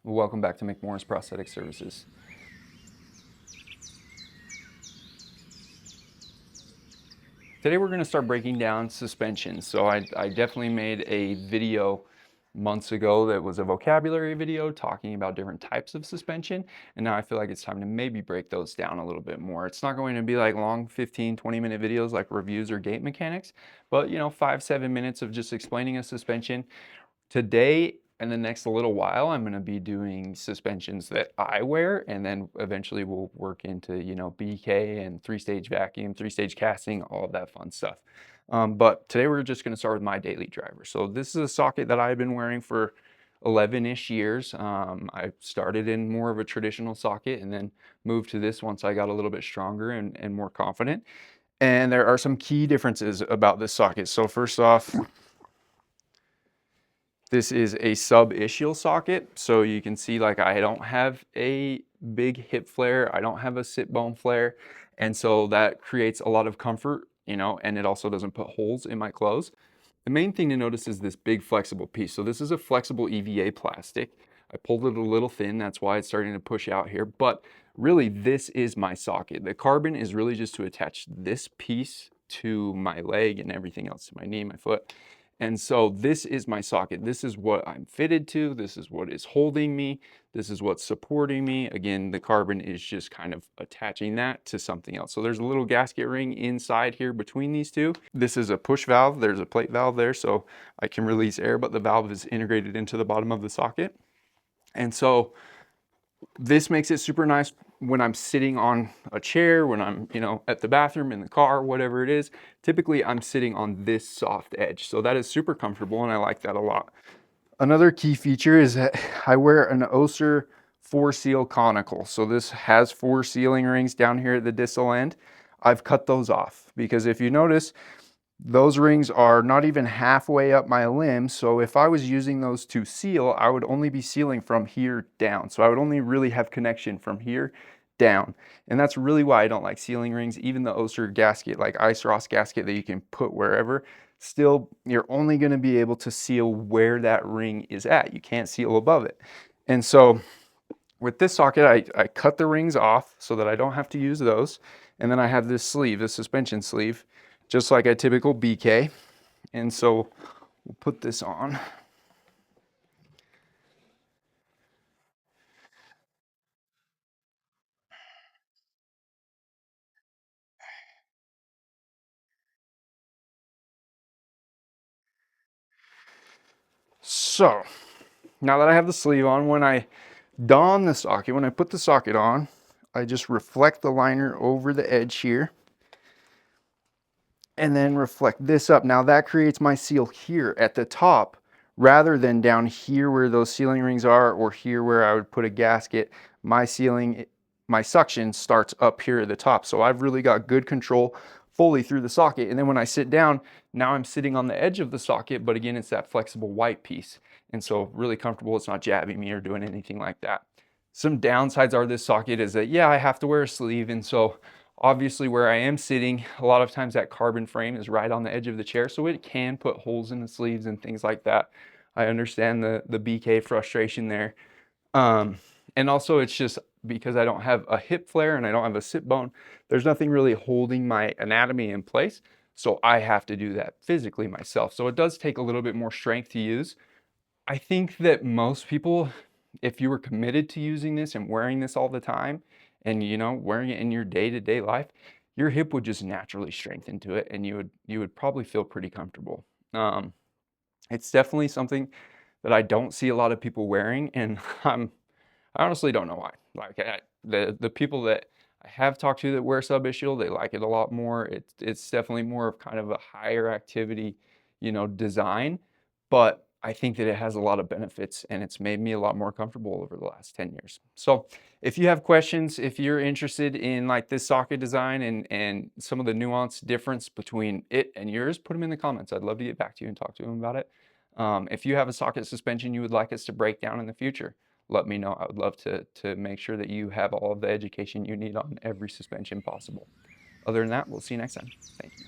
Welcome back to McMorris Prosthetic Services. Today we're going to start breaking down suspensions. So I definitely made a video months ago that was a vocabulary video talking about different types of suspension, and now I feel like it's time to maybe break those down a little bit more. It's not going to be like long 15-20 minute videos like reviews or gate mechanics, but 5-7 minutes of just explaining a suspension. Today and the next little while, I'm going to be doing suspensions that I wear, and then eventually we'll work into, BK and three-stage vacuum, three-stage casting, all of that fun stuff. But today we're just going to start with my daily driver. So this is a socket that I've been wearing for 11-ish years. I started in more of a traditional socket and then moved to this once I got a little bit stronger and more confident. And there are some key differences about this socket. So first off, this is a sub-ischial socket, so you can see like I don't have a big hip flare, I don't have a sit bone flare, and so that creates a lot of comfort, and it also doesn't put holes in my clothes. The main thing to notice is this big flexible piece. So this is a flexible EVA plastic. I pulled it a little thin, that's why it's starting to push out here, but really this is my socket. The carbon is really just to attach this piece to my leg and everything else, to my knee, my foot. And so this is my socket. This is what I'm fitted to. This is what is holding me. This is what's supporting me. Again, the carbon is just kind of attaching that to something else. So there's a little gasket ring inside here between these two. This is a push valve. There's a plate valve there, so I can release air, but the valve is integrated into the bottom of the socket. And so this makes it super nice when I'm sitting on a chair, when I'm, at the bathroom, in the car, whatever it is. Typically, I'm sitting on this soft edge. So that is super comfortable, and I like that a lot. Another key feature is that I wear an Oster 4-seal conical. So this has 4 sealing rings down here at the distal end. I've cut those off because if you notice, those rings are not even halfway up my limb, so if I was using those to seal, I would only be sealing from here down. So I would only really have connection from here down. And that's really why I don't like sealing rings. Even the Oster gasket, like Ice Ross gasket that you can put wherever, still you're only going to be able to seal where that ring is at. You can't seal above it. And so with this socket, I cut the rings off so that I don't have to use those. And then I have this sleeve, this suspension sleeve, just like a typical BK. And so we'll put this on. So now that I have the sleeve on, when I don the socket, when I put the socket on, I just reflect the liner over the edge here and then reflect this up. Now that creates my seal here at the top rather than down here where those sealing rings are, or here where I would put a gasket. My sealing, my suction starts up here at the top. So I've really got good control fully through the socket. And then when I sit down, now I'm sitting on the edge of the socket, but again, it's that flexible white piece. And so really comfortable, it's not jabbing me or doing anything like that. Some downsides are this socket is that, yeah, I have to wear a sleeve. And so obviously where I am sitting, a lot of times that carbon frame is right on the edge of the chair, so it can put holes in the sleeves and things like that. I understand the BK frustration there. And also it's just because I don't have a hip flare and I don't have a sit bone, there's nothing really holding my anatomy in place. So I have to do that physically myself. So it does take a little bit more strength to use. I think that most people, if you were committed to using this and wearing this all the time and wearing it in your day-to-day life, your hip would just naturally strengthen to it and you would probably feel pretty comfortable. It's definitely something that I don't see a lot of people wearing, and I honestly don't know why. Like the people that I have talked to that wear sub-ischial, they like it a lot more. It's definitely more of kind of a higher activity, design, but I think that it has a lot of benefits and it's made me a lot more comfortable over the last 10 years. So if you have questions, if you're interested in like this socket design and some of the nuanced difference between it and yours, put them in the comments. I'd love to get back to you and talk to them about it. If you have a socket suspension you would like us to break down in the future, let me know. I would love to make sure that you have all of the education you need on every suspension possible. Other than that, we'll see you next time. Thank you.